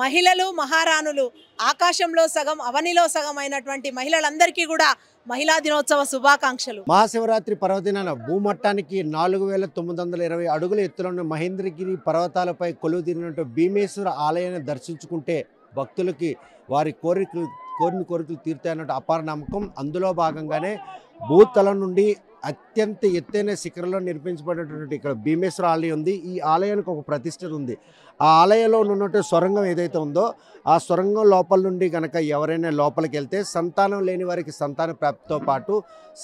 మహిళలు మహారాణులు ఆకాశంలో సగం అవనిలో సగం అయినటువంటి మహిళలందరికీ కూడా మహిళా దినోత్సవ శుభాకాంక్షలు. మహాశివరాత్రి పర్వదినాన భూమట్టానికి 4920 అడుగుల ఎత్తులోని మహేంద్రగిరి పర్వతాలపై కొలువుదీరినట్టు భీమేశ్వర ఆలయాన్ని దర్శించుకుంటే భక్తులకి వారి కోరిన కోరికలు తీరుతాయన్నట్టు అపార నమ్మకం. అందులో భాగంగానే భూతలం నుండి అత్యంత ఎత్తైన శిఖరంలో నిర్మించబడినటువంటి ఇక్కడ భీమేశ్వర ఆలయం ఉంది. ఈ ఆలయానికి ఒక ప్రతిష్ఠ ఉంది. ఆ ఆలయంలో ఉన్నటువంటి సొరంగం ఏదైతే ఉందో ఆ సొరంగం లోపల నుండి కనుక ఎవరైనా లోపలికి వెళ్తే సంతానం లేని వారికి సంతాన ప్రాప్తితో పాటు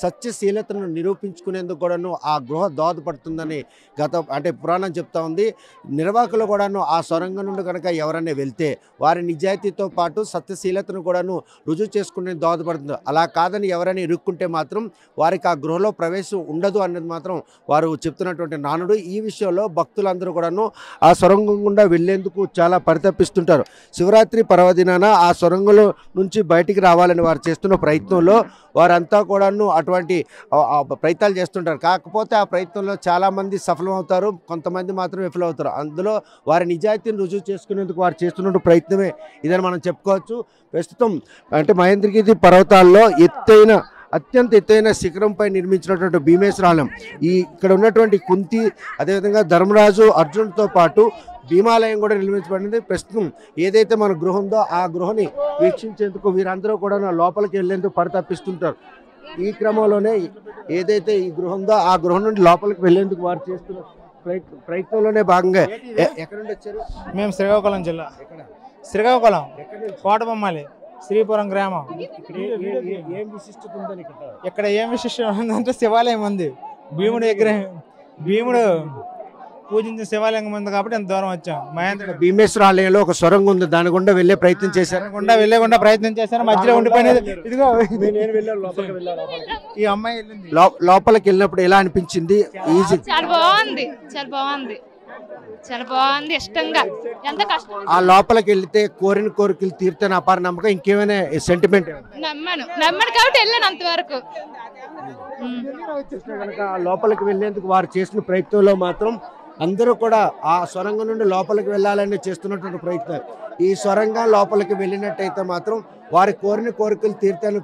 సత్యశీలతను నిరూపించుకునేందుకు కూడాను ఆ గృహ దోహదపడుతుందని అంటే పురాణం చెప్తా ఉంది. నిర్వాహకులు కూడాను ఆ సొరంగం నుండి కనుక ఎవరైనా వెళ్తే వారి నిజాయితీతో పాటు సత్యశీలతను కూడాను రుజువు చేసుకునే దోహదపడుతుంది. అలా కాదని ఎవరైనా ఇరుక్కుంటే మాత్రం వారికి ఆ గృహలో ప్రవేశం ఉండదు అన్నది మాత్రం వారు చెప్తున్నటువంటి నానుడు. ఈ విషయంలో భక్తులందరూ కూడాను ఆ సొరంగం గుండా వెళ్లేందుకు చాలా పరితపిస్తుంటారు. శివరాత్రి పర్వదినాన ఆ సొరంగంలో నుంచి బయటికి రావాలని వారు చేస్తున్న ప్రయత్నంలో వారంతా కూడాను అటువంటి ప్రయత్నాలు చేస్తుంటారు. కాకపోతే ఆ ప్రయత్నంలో చాలామంది సఫలమవుతారు, కొంతమంది మాత్రం విఫలమవుతారు. అందులో వారి నిజాయితీని రుజువు చేసుకునేందుకు వారు చేస్తున్న ప్రయత్నమే ఇదని మనం చెప్పుకోవచ్చు. ప్రస్తుతం అంటే మహేంద్రగిరి పర్వతాల్లో అత్యంత ఎత్తైన శిఖరంపై నిర్మించినటువంటి భీమేశ్వర ఆలయం ఇక్కడ ఉన్నటువంటి కుంతి అదేవిధంగా ధర్మరాజు అర్జునుడితో పాటు భీమాలయం కూడా నిర్మించబడింది. ప్రస్తుతం ఏదైతే మన గృహం ఉందో ఆ గృహాన్ని వీక్షించేందుకు వీరందరూ కూడా లోపలికి వెళ్లేందుకు పరితపిస్తుంటారు. ఈ క్రమంలోనే ఏదైతే ఈ గృహం ఉందో ఆ గృహం నుండి లోపలికి వెళ్లేందుకు వారు చేస్తున్న ప్రయత్నంలోనే భాగంగా ఎక్కడ నుండి వచ్చారు? మేము శ్రీకాకుళం జిల్లా, శ్రీకాకుళం కోటబొమ్మాలి శ్రీపురం గ్రామం. ఏం విశిష్టత ఉందని ఇక్కడ ఏం విశిష్టం ఉందంటే శివాలయం ఉంది. భీముడు పూజించిన శివాలయం ఉంది కాబట్టి ఎంత దూరం వచ్చాం. మహేంద్ర భీమేశ్వర ఆలయంలో ఒక సొరంగం ఉంది, దాని గుండా వెళ్లే ప్రయత్నం చేశారు. వెళ్ళకుండా ప్రయత్నం చేశారు. మధ్యలో ఉండిపోయినది ఇదిగో ఈ అమ్మాయి వెళ్ళింది. లోపలికి వెళ్ళినప్పుడు ఎలా అనిపించింది? ఈజీ, చాలా బాగుంది, చాలా బాగుంది, చాలా బాగుంది, ఇష్టంగా. ఎంత కష్టం. ఆ లోపలికి వెళ్తే కోరిన కోరికలు తీరుతాను అపార నమ్మకం. ఇంకేమైనా సెంటిమెంట్? నమ్మను కాబట్టి వెళ్ళాను అంతవరకు. లోపలికి వెళ్ళేందుకు వారు చేసిన ప్రయత్నంలో మాత్రం అందరూ కూడా ఆ సొరంగం నుండి లోపలికి వెళ్ళాలని చేస్తున్నటువంటి ప్రయత్నం. ఈ సొరంగం లోపలికి వెళ్ళినట్టయితే మాత్రం వారి కోరిన కోరికలు తీరుతాను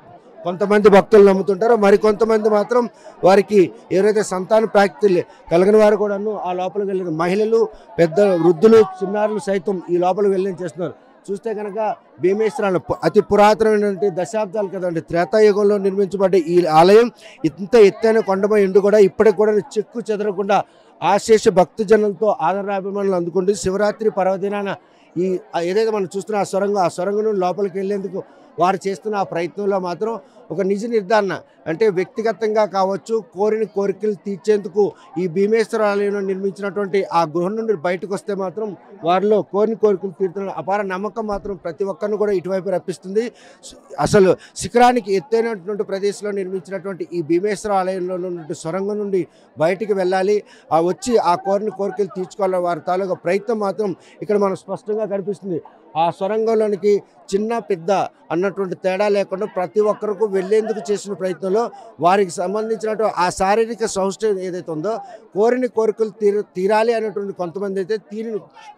కొంతమంది భక్తులు నమ్ముతుంటారు. మరికొంతమంది మాత్రం వారికి ఎవరైతే సంతాన ప్రాప్తి కలిగిన వారు కూడాను ఆ లోపలికి వెళ్ళిన మహిళలు, పెద్ద వృద్ధులు, చిన్నారులు సైతం ఈ లోపలికి వెళ్ళని చేస్తున్నారు. చూస్తే కనుక భీమేశ్వరాలు అతి పురాతనమైనటువంటి దశాబ్దాలు కదండి, త్రేతాయుగంలో నిర్మించబడ్డ ఈ ఆలయం ఇంత ఎత్తైన కొండపై ఉండి కూడా ఇప్పటికి కూడా చెక్కు చెదరకుండా ఆశేష భక్తజనులతో ఆదరాభిమానులు అందుకుంటుంది. శివరాత్రి పర్వదినాన ఏదైతే మనం చూస్తున్న ఆ సొరంగం నుండి లోపలికి వెళ్ళేందుకు వారు చేస్తున్న ఆ ప్రయత్నంలో మాత్రం ఒక నిజ నిర్ధారణ అంటే వ్యక్తిగతంగా కావచ్చు, కోరిన కోరికలు తీర్చేందుకు ఈ భీమేశ్వర ఆలయంలో నిర్మించినటువంటి ఆ గృహం నుండి బయటకు వస్తే మాత్రం వారిలో కోరిన కోరికలు తీరుతున్న అపార నమ్మకం మాత్రం ప్రతి ఒక్కరిని కూడా ఇటువైపు రప్పిస్తుంది. అసలు శిఖరానికి ఎత్తైనటువంటి ప్రదేశంలో నిర్మించినటువంటి ఈ భీమేశ్వర ఆలయంలో ఉన్నటువంటి సొరంగం నుండి బయటికి వెళ్ళాలి, వచ్చి ఆ కోరిన కోరికలు తీర్చుకోవాలని వారి తాలూకా ప్రయత్నం మాత్రం ఇక్కడ మనం స్పష్టంగా కనిపిస్తుంది. ఆ సొరంగంలోనికి చిన్న పెద్ద అన్నటువంటి తేడా లేకుండా ప్రతి ఒక్కరికి వెళ్లేందుకు చేసిన ప్రయత్నంలో వారికి సంబంధించినటువంటి ఆ శారీరక సౌష్ఠవం ఏదైతే ఉందో కోరిన కోరికలు తీరాలి అనేటువంటి కొంతమంది అయితే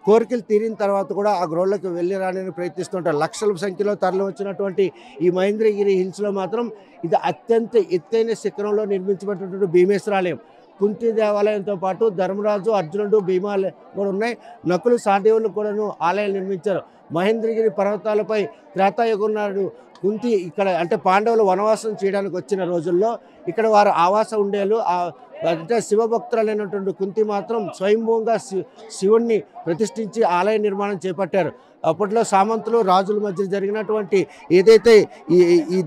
కోరికలు తీరిన తర్వాత కూడా ఆ గృహంలోకి వెళ్ళి రాని ప్రయత్నిస్తుంటారు. లక్షల సంఖ్యలో తరలి వచ్చినటువంటి ఈ మహేంద్రగిరి హిల్స్లో మాత్రం ఇది అత్యంత ఎత్తైన శిఖరంలో నిర్మించబడినటువంటి భీమేశ్వర ఆలయం. కుంతి దేవాలయంతో పాటు ధర్మరాజు, అర్జునుడు, భీమాలయం కూడా ఉన్నాయి. నకులు సహదేవులు కూడాను ఆలయాలు నిర్మించారు. మహేంద్రగిరి పర్వతాలపై త్రేతాయుగం నాడు కుంతి ఇక్కడ అంటే పాండవులు వనవాసం చేయడానికి వచ్చిన రోజుల్లో ఇక్కడ వారు ఆవాసం ఉండేలు. అంటే శివభక్తులైనటువంటి కుంతి మాత్రం స్వయంభూంగా శివుణ్ణి ప్రతిష్ఠించి ఆలయ నిర్మాణం చేపట్టారు. అప్పట్లో సామంతులు, రాజుల మధ్య జరిగినటువంటి ఏదైతే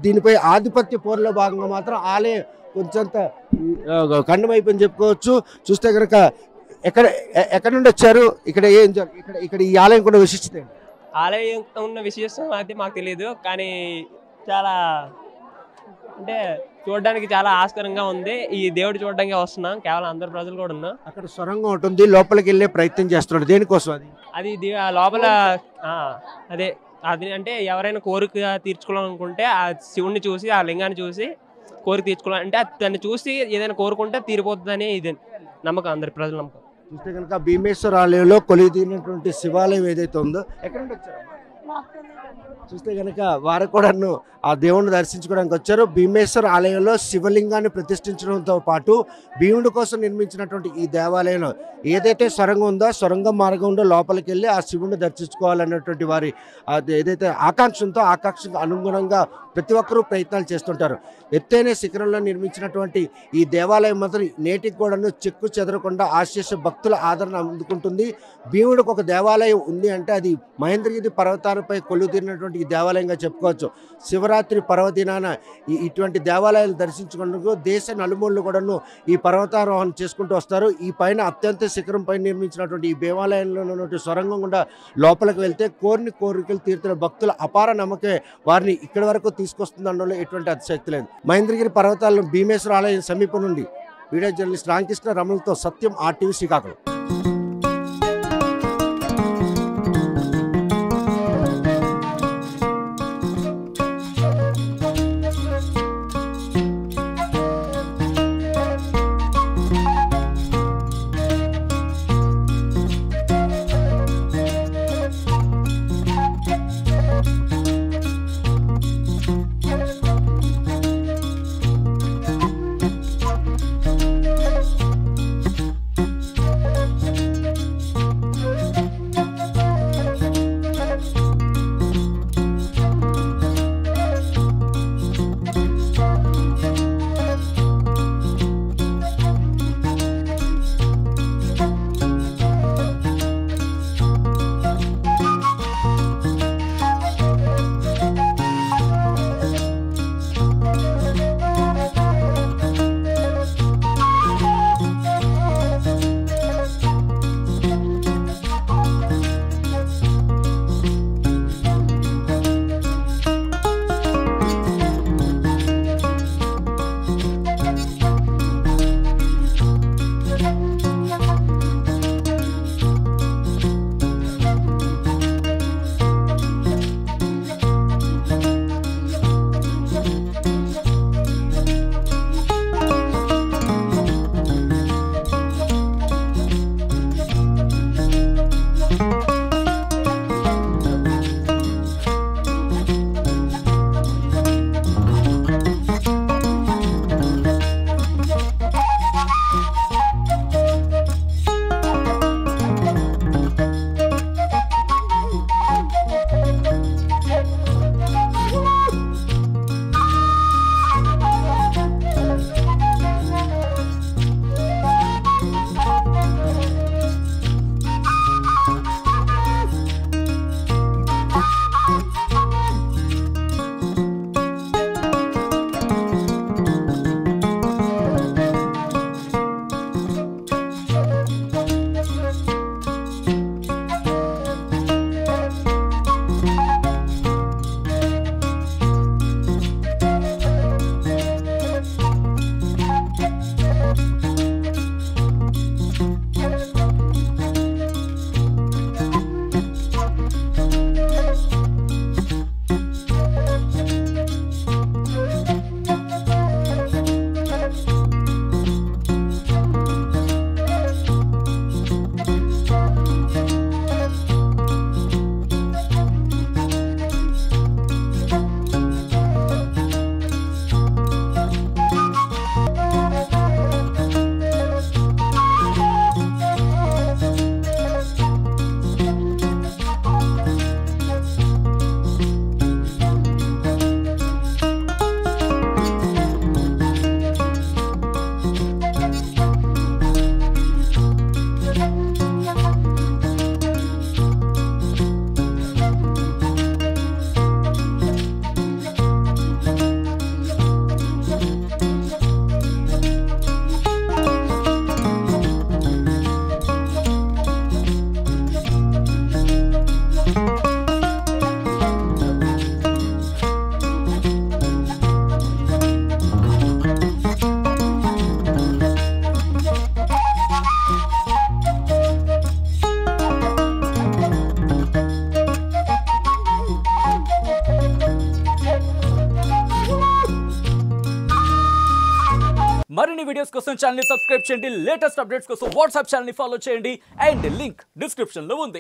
దీనిపై ఆధిపత్య పోరులో భాగంగా మాత్రం ఆలయం కొంచెంత ఖండమైపోయింది చెప్పుకోవచ్చు. చూస్తే కనుక ఎక్కడ నుండి వచ్చారు? ఇక్కడ ఈ ఆలయం కూడా విశిష్టత? ఆలయం ఉన్న విశేషం అయితే మాకు తెలియదు, కానీ చాలా అంటే చూడడానికి చాలా ఆస్కరంగా ఉంది. ఈ దేవుడు చూడడానికి వస్తున్నాం, కేవలం అందరు ప్రజలు కూడా ఉన్నాం. అక్కడ సొరంగం ఉంటుంది, లోపలికి వెళ్ళే ప్రయత్నం చేస్తున్నాడు. దేనికోసం? అది లోపల అది అంటే ఎవరైనా కోరిక తీర్చుకోవాలనుకుంటే ఆ శివుణ్ణి చూసి, ఆ లింగాన్ని చూసి కోరిక తీర్చుకోవాలి. అంటే దాన్ని చూసి ఏదైనా కోరుకుంటే తీరిపోతుందని ఇది నమ్మకం, అందరి ప్రజల నమ్మకం. చూస్తే కనుక భీమేశ్వర ఆలయంలో కొలువుదీరినటువంటి శివాలయం ఏదైతే ఉందో ఎక్కడ నుండి వచ్చారమ్మా? చూస్తే కనుక వారు కూడాను ఆ దేవుణ్ణి దర్శించుకోవడానికి వచ్చారు. భీమేశ్వర ఆలయంలో శివలింగాన్ని ప్రతిష్ఠించడంతో పాటు భీముడి కోసం నిర్మించినటువంటి ఈ దేవాలయంలో ఏదైతే సొరంగం ఉందో సొరంగం మార్గంలో లోపలికి వెళ్ళి ఆ శివుడిని దర్శించుకోవాలన్నటువంటి వారి అది ఏదైతే ఆకాంక్షకు అనుగుణంగా ప్రతి ఒక్కరూ ప్రయత్నాలు చేస్తుంటారు. ఎత్తైన శిఖరంలో నిర్మించినటువంటి ఈ దేవాలయం మాత్రం నేటికి కూడాను చెక్కు చెదరకుండా ఆశీస్సు భక్తుల ఆదరణ అందుకుంటుంది. భీముడికి ఒక దేవాలయం ఉంది అంటే అది మహేంద్రగిరి పర్వతాలపై కొలువుదీరినటువంటి ఈ దేవాలయంగా చెప్పుకోవచ్చు. శివరాత్రి పర్వదినాన ఇటువంటి దేవాలయాలు దర్శించుకునేందుకు దేశ నలుమూలలు కూడాను ఈ పర్వతారోహణ చేసుకుంటూ వస్తారు. ఈ పైన అత్యంత శిఖరం పైన నిర్మించినటువంటి ఈ దేవాలయంలో ఉన్నటువంటి సొరంగం గుండా లోపలికి వెళ్తే కోరికలు తీరుతున్న భక్తుల అపార నమ్మకమే వారిని ఇక్కడి వరకు తీసుకొస్తుందనడంలో ఎటువంటి అతిశక్తి లేదు. మహేంద్రగిరి పర్వతాలను భీమేశ్వర ఆలయం సమీపం నుండి వీడియో జర్నలిస్ట్ రామకృష్ణ రమణతో సత్యం RTV శ్రీకాకుళం. మరిన్ని వీడియోస్ కోసం ఛానల్ ని సబ్స్క్రైబ్ చేయండి, లేటెస్ట్ అప్డేట్స్ కోసం వాట్సాప్ ఛానల్ ని ఫాలో చేయండి అండ్ లింక్ డిస్క్రిప్షన్ లో ఉంది.